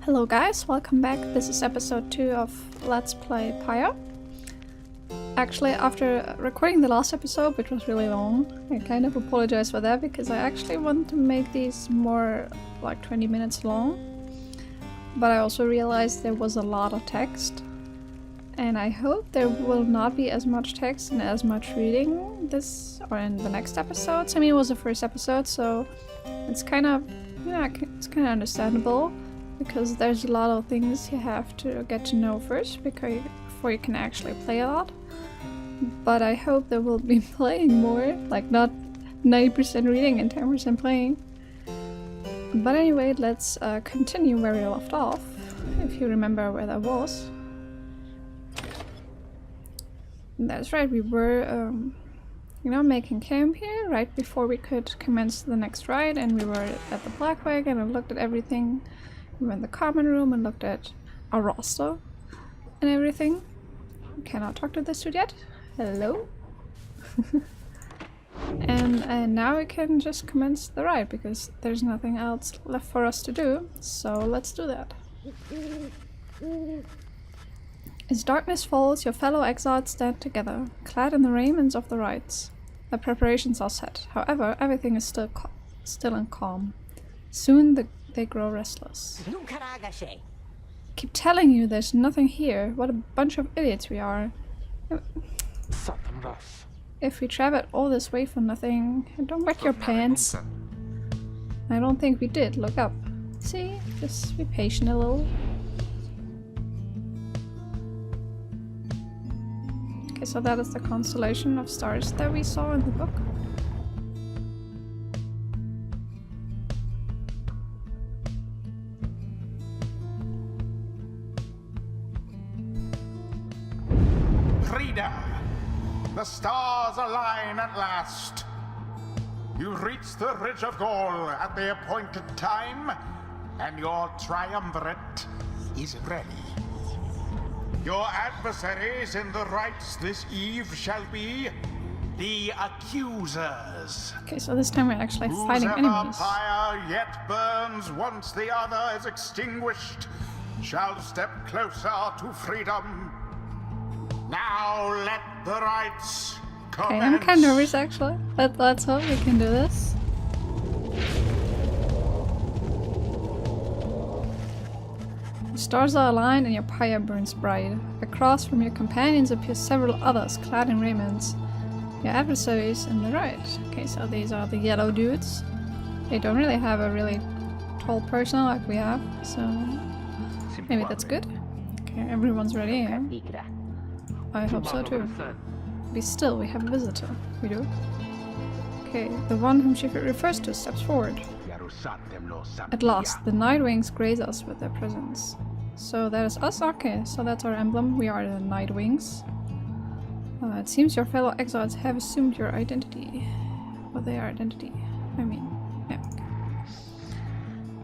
Hello guys, welcome back. This is episode 2 of Let's Play Pyre. Actually, after recording the last episode, which was really long, I kind of apologize for that because I actually want to make these more like 20 minutes long. But I also realized there was a lot of text. And I hope there will not be as much text and as much reading this or in the next episodes. I mean, it was the first episode, so it's kind of, it's kind of understandable. Because there's a lot of things you have to get to know first before you can actually play a lot. But I hope there will be playing more, like not 90% reading and 10% playing. But anyway, let's continue where we left off, if you remember where that was. That's right, we were, making camp here right before we could commence the next ride, and we were at the Black Wagon and looked at everything. We went in the common room and looked at our roster and everything. Cannot talk to this dude yet. Hello. and now we can just commence the ride because there's nothing else left for us to do. So let's do that. As darkness falls, your fellow exiles stand together, clad in the raiments of the rites. The preparations are set. However, everything is still and calm. Soon they grow restless. Keep telling you there's nothing here. What a bunch of idiots we are. If we traveled all this way for nothing, don't wet your pants. I don't think we did. Look up. See? Just be patient a little. Okay, so that is the constellation of stars that we saw in the book. The stars align at last. You reach the Ridge of Gaul at the appointed time, and your triumvirate is ready. Your adversaries in the rites this eve shall be the accusers. Okay, so this time we're actually fighting enemies. Whoever fire yet burns once the other is extinguished shall step closer to freedom. Now let the rites commence. Okay, I'm kind of nervous actually. Let's hope we can do this. The stars are aligned and your pyre burns bright. Across from your companions appear several others clad in raiments. Your adversaries in the right. Okay, so these are the yellow dudes. They don't really have a really tall person like we have, so maybe that's good. Okay, everyone's ready, yeah? I hope so too. Be still, we have a visitor. We do? Okay, the one whom she refers to steps forward. At last, the Nightwings grace us with their presence. So that is us? Okay, so that's our emblem. We are the Nightwings. It seems your fellow exiles have assumed your identity. Well, their identity. I mean, yeah.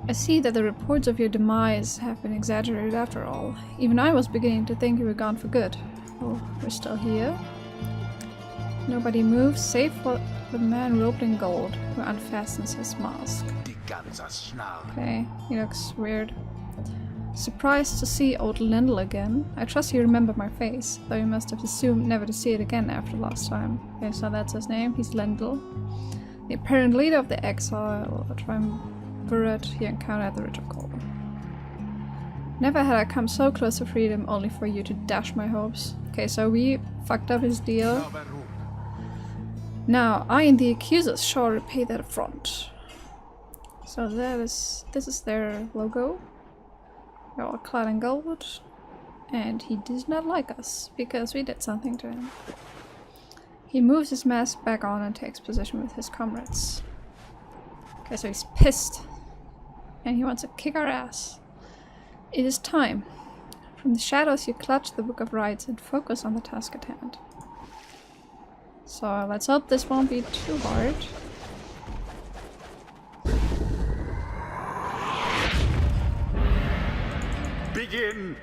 I see that the reports of your demise have been exaggerated after all. Even I was beginning to think you were gone for good. Oh, we're still here. Nobody moves, save for the man robed in gold, who unfastens his mask. Okay, he looks weird. Surprised to see old Lendl again. I trust you remember my face, though you must have assumed never to see it again after last time. Okay, so that's his name, he's Lendl. The apparent leader of the exile triumvirate he encountered at the Ridge of Gaul. Never had I come so close to freedom, only for you to dash my hopes. Okay, so we fucked up his deal. Now, I and the accusers shall repay that affront. So this is their logo. They're all clad in gold. And he does not like us, because we did something to him. He moves his mask back on and takes position with his comrades. Okay, so he's pissed. And he wants to kick our ass. It is time. From the shadows you clutch the Book of Rites and focus on the task at hand. So let's hope this won't be too hard. Begin!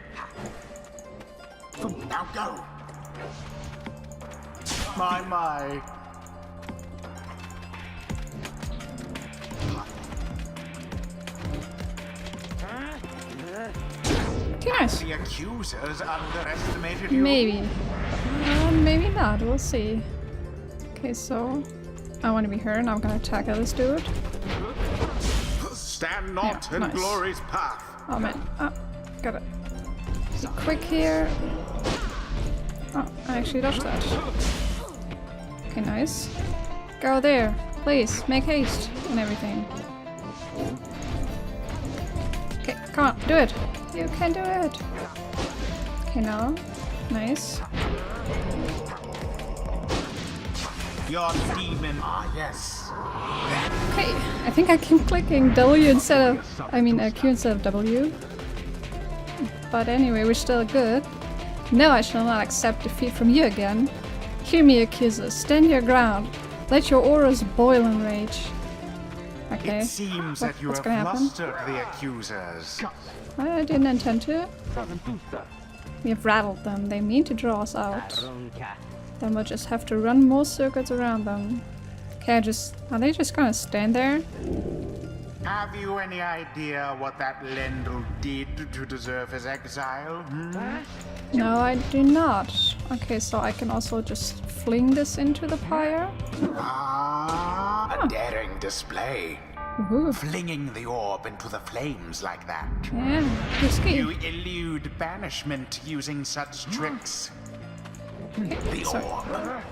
Now go! My. Okay, nice. The accusers underestimated you. Maybe. Maybe not, we'll see. Okay, so I want to be her and I'm gonna attack this dude. Stand not in nice. glory's path. Oh man, got it. Be quick here. Oh, I actually dodged that. Okay, nice. Go there, please, make haste and everything. Okay, come on, do it. You can do it. Okay, now, nice. Your demon. Ah, yes. Okay, I think I keep clicking W instead of, Q instead of W. But anyway, we're still good. No, I shall not accept defeat from you again. Hear me, accusers. Stand your ground. Let your auras boil in rage. Okay. It seems that you what's have gonna happen? flustered the accusers. I didn't intend to. We have rattled them. They mean to draw us out. Then we'll just have to run more circuits around them. Okay, are they just gonna stand there? Have you any idea what that Lendl did to deserve his exile? No, I do not. Okay, so I can also just fling this into the pyre. A daring display. Woohoo. Flinging the orb into the flames like that. Yeah, risky. You elude banishment using such tricks. Okay, The so orb.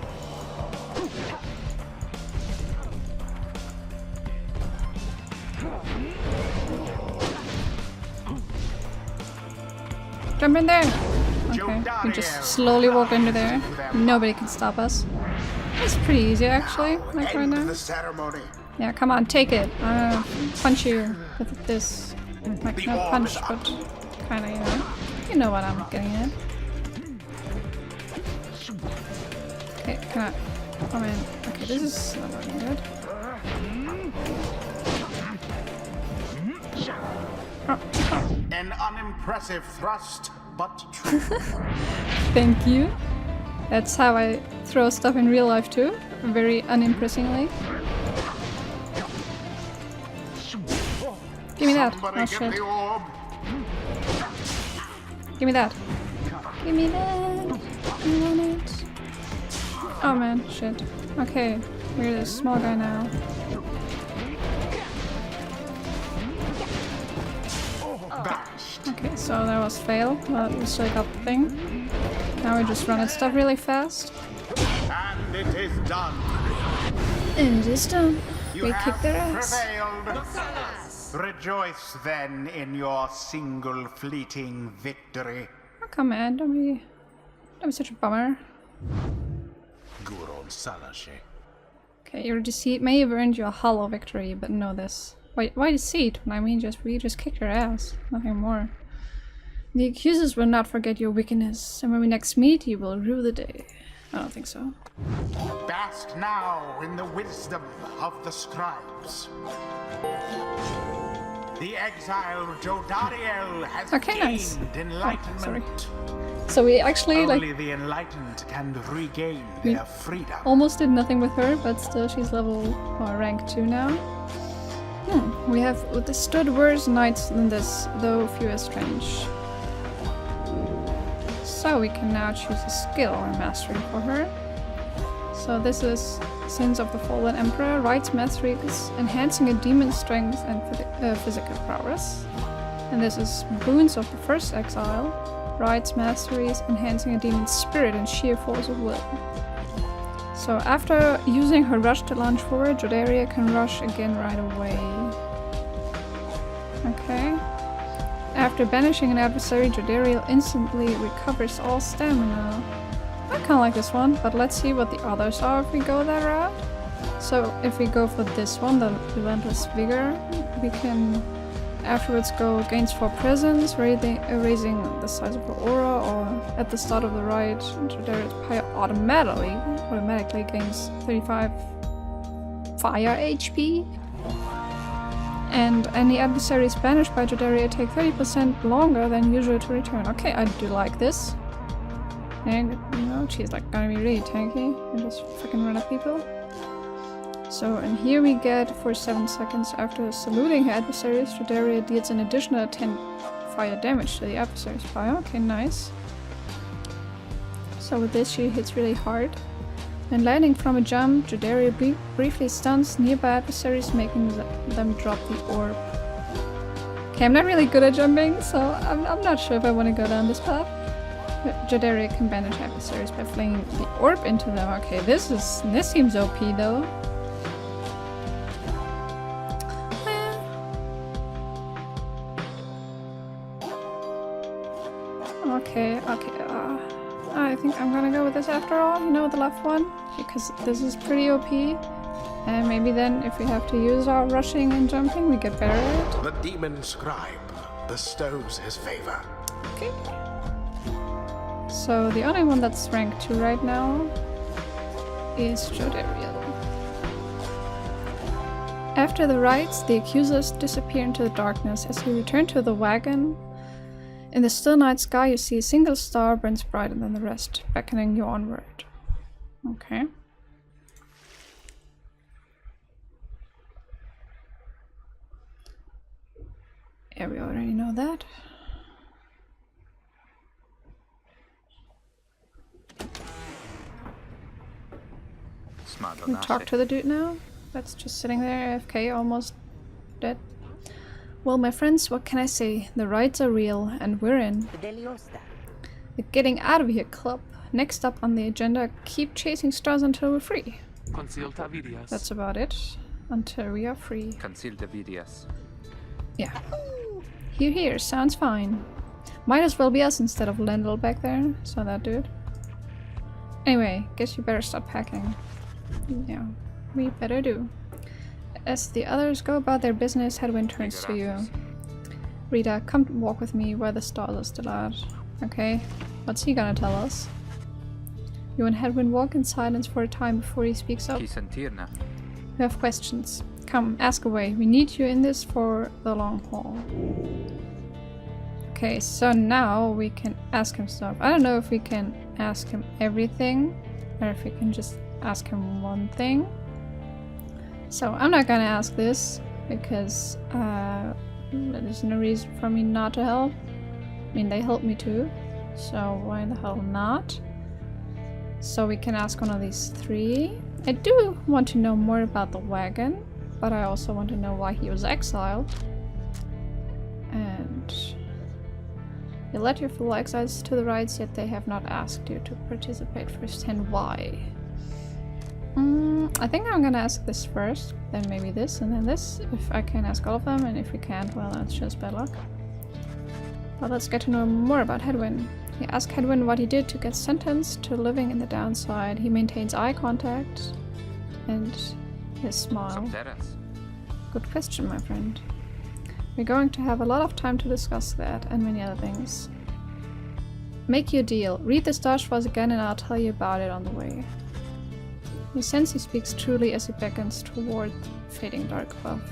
jump in there! Okay, we just slowly walk into there. Nobody can stop us. It's pretty easy actually, like right now. The ceremony. Yeah, come on, take it. I'm gonna punch you with this. Like, not punch, but kinda, you know. You know what I'm getting at. Okay, can I... Oh man. Okay, this is not looking good. Oh, oh. An unimpressive thrust, but true. Thank you. That's how I throw stuff in real life too. Very unimpressingly. Give me that. Somebody Oh get shit. the orb. Give me that. Give me that. I want it. Oh man, shit. Okay, we're the small guy now. Okay, so that was fail, but we still got the thing. Now we just run at stuff really fast. And it is done. And it is done. You We have kicked their ass. prevailed. Rejoice then in your single fleeting victory. Oh, come on, don't be such a bummer. Good old Salashe. Okay, your deceit may have earned you a hollow victory, but know this. Why deceit? I mean, we just kicked your ass. Nothing more. The accusers will not forget your wickedness, and when we next meet, you will rue the day. I don't think so. Bask now in the wisdom of the scribes. The exile Jodariel has Okay, gained nice. enlightenment. sorry. So we actually Only the enlightened can regain their freedom. almost did nothing with her, but still she's level or rank 2 now. We have withstood worse knights than this, though few as strange. So we can now choose a skill or mastery for her. So this is Sins of the Fallen Emperor, Rights Masteries, enhancing a demon's strength and physical prowess. And this is Boons of the First Exile, Rights Masteries, enhancing a demon's spirit and sheer force of will. So after using her rush to launch forward, Jodaria can rush again right away. Okay. After banishing an adversary, Jodaria instantly recovers all stamina. I kinda like this one, but let's see what the others are if we go that route. So if we go for this one, the Relentless Vigor, we can afterwards go gains 4 presence, raising the size of her aura, or at the start of the ride, Jodaria's Pyre automatically gains 35 fire HP. And any adversaries banished by Jodaria take 30% longer than usual to return. Okay, I do like this. And, you know, she's like gonna be really tanky and just freaking run at people. So, and here we get, for 7 seconds after saluting her adversaries, Jodaria deals an additional 10 fire damage to the adversary's fire. Okay, nice. So with this she hits really hard. And landing from a jump, Jodari briefly stuns nearby adversaries, making them drop the orb. Okay, I'm not really good at jumping, so I'm not sure if I want to go down this path. Jodari can banish adversaries by flinging the orb into them. Okay, this seems OP though. Okay, I think I'm gonna go with this after all, you know, the left one, because this is pretty OP. And maybe then if we have to use our rushing and jumping, we get better at it. The demon scribe bestows his favor. Okay. So the only one that's rank 2 right now is Jodariel. After the rites, the accusers disappear into the darkness. As you return to the wagon, in the still night sky you see a single star burns brighter than the rest, beckoning you onward. Okay. Yeah, we already know that. We talk to the dude now. That's just sitting there, AFK, almost dead. Well, my friends, what can I say? The rides are real, and we're in. The Getting Out of Here Club. Next up on the agenda, keep chasing stars until we're free. That's about it. Until we are free. Yeah. Here, sounds fine. Might as well be us instead of Lendl back there. Saw that dude. Anyway, guess you better start packing. Yeah, we better do. As the others go about their business, Hedwyn turns to you. Rita, come walk with me where the stars are still at. Okay, what's he gonna tell us? You and Hedwyn walk in silence for a time before he speaks up. We have questions. Come, ask away. We need you in this for the long haul. Okay, so now we can ask him stuff. I don't know if we can ask him everything, or if we can just ask him one thing. So I'm not gonna ask this, because there's no reason for me not to help. I mean, they helped me too, so why the hell not? So we can ask one of these 3. I do want to know more about the wagon, but I also want to know why he was exiled. And you led your fellow exiles to the rites, yet they have not asked you to participate firsthand. Why? I think I'm gonna ask this first, then maybe this, and then this, if I can ask all of them, and if we can't, well, that's just bad luck. But let's get to know more about Hedwyn. You ask Hedwyn what he did to get sentenced to living in the downside. He maintains eye contact and his smile. Good question, my friend. We're going to have a lot of time to discuss that and many other things. Make your deal. Read the Stars for us again and I'll tell you about it on the way. You sense he speaks truly as he beckons toward fading dark above.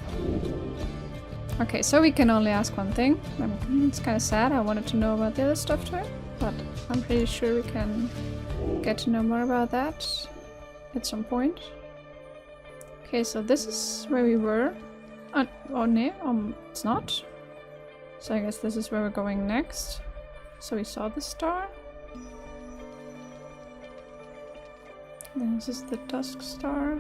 Okay, so we can only ask one thing. It's kind of sad. I wanted to know about the other stuff too, but I'm pretty sure we can get to know more about that at some point. Okay, so this is where we were. Oh no, it's not. So I guess this is where we're going next. So we saw the star. This is the Dusk Star.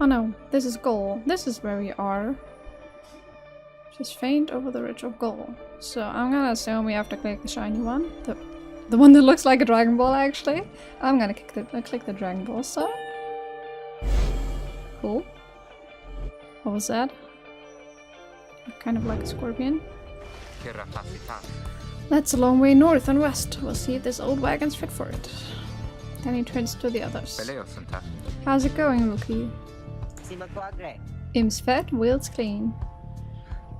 Oh no, this is Goal. This is where we are. Just faint over the ridge of Goal. So I'm gonna assume we have to click the shiny one. The one that looks like a Dragon Ball, actually. I'm gonna click the Dragon Ball star. Cool. What was that? Kind of like a scorpion. That's a long way north and west. We'll see if this old wagon's fit for it. Then he turns to the others. How's it going, rookie? Im's fed, wheels clean.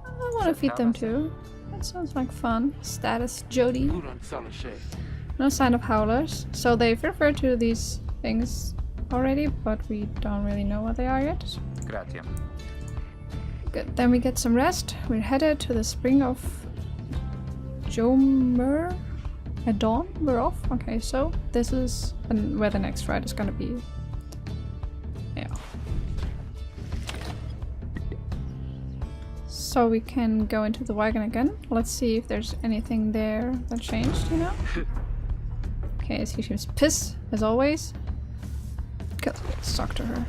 I want to feed them too. That sounds like fun. Status Jody. No sign of howlers. So they've referred to these things already, but we don't really know what they are yet. Good. Then we get some rest. We're headed to the spring of Jomer. At dawn, we're off. Okay, so this is where the next ride is gonna be. Yeah. so we can go into the wagon again. Let's see if there's anything there that changed, you know? Okay, so she seems pissed, as always. Good, let's talk to her.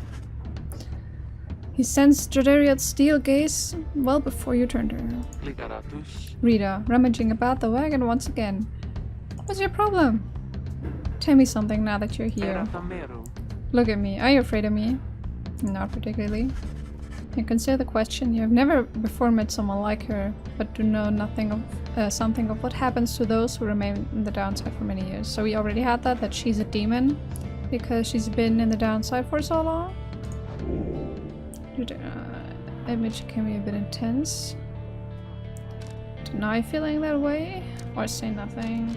He sensed Dradariot's steel gaze well before you turned to her. Rita, rummaging about the wagon once again. What's your problem? Tell me something now that you're here. Look at me. Are you afraid of me? Not particularly. And consider the question. You have never before met someone like her, but do know nothing of something of what happens to those who remain in the downside for many years. So we already had that she's a demon because she's been in the downside for so long. Image can be a bit intense. Deny feeling that way or say nothing.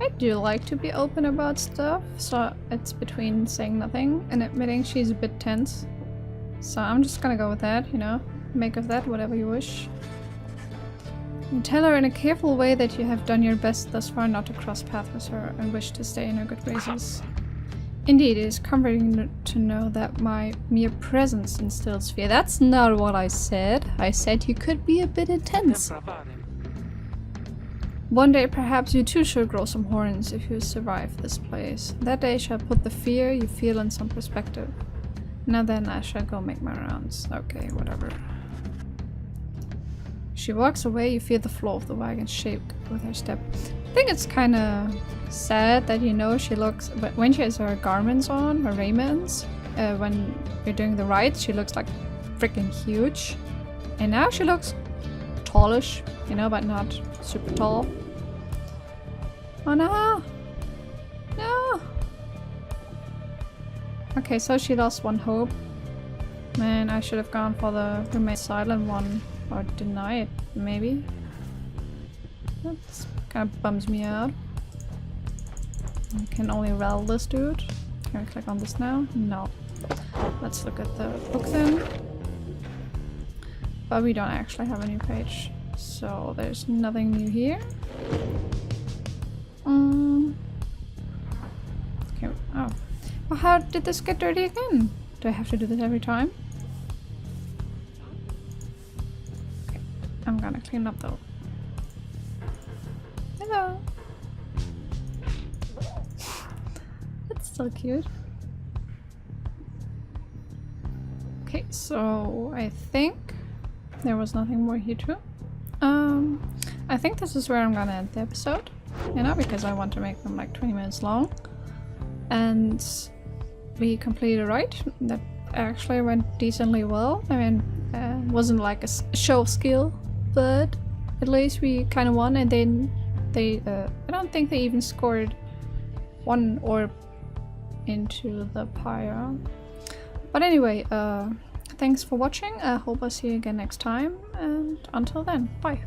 I do like to be open about stuff, so it's between saying nothing and admitting she's a bit tense. So I'm just gonna go with that, you know? Make of that whatever you wish. And tell her in a careful way that you have done your best thus far not to cross paths with her and wish to stay in her good graces. Indeed, it is comforting to know that my mere presence instills fear. That's not what I said. I said you could be a bit intense. One day perhaps you too shall grow some horns if you survive this place. That day shall put the fear you feel in some perspective. Now then I shall go make my rounds. Okay, whatever. She walks away, you feel the floor of the wagon shake with her step. I think it's kind of sad that, you know, she looks, but when she has her garments on, her raiments, when you're doing the rides, she looks like freaking huge. And now she looks tallish, you know, but not super tall. Oh no! No! Okay, so she lost one hope. Man, I should have gone for the remain silent one. Or deny it, maybe? That kind of bums me out. I can only rel this dude. Can we click on this now? No. Let's look at the book then. But we don't actually have a new page. So there's nothing new here. Okay. Oh. Well, how did this get dirty again? Do I have to do this every time? Okay. I'm gonna clean up though. Hello. That's so cute. Okay, so I think there was nothing more here too. I think this is where I'm gonna end the episode, you know, because I want to make them like 20 minutes long. And we completed a ride that actually went decently well. I mean, wasn't like a show of skill, but at least we kind of won. And then they, I don't think they even scored one orb into the Pyre. But anyway, thanks for watching. I hope I'll see you again next time. And until then, bye.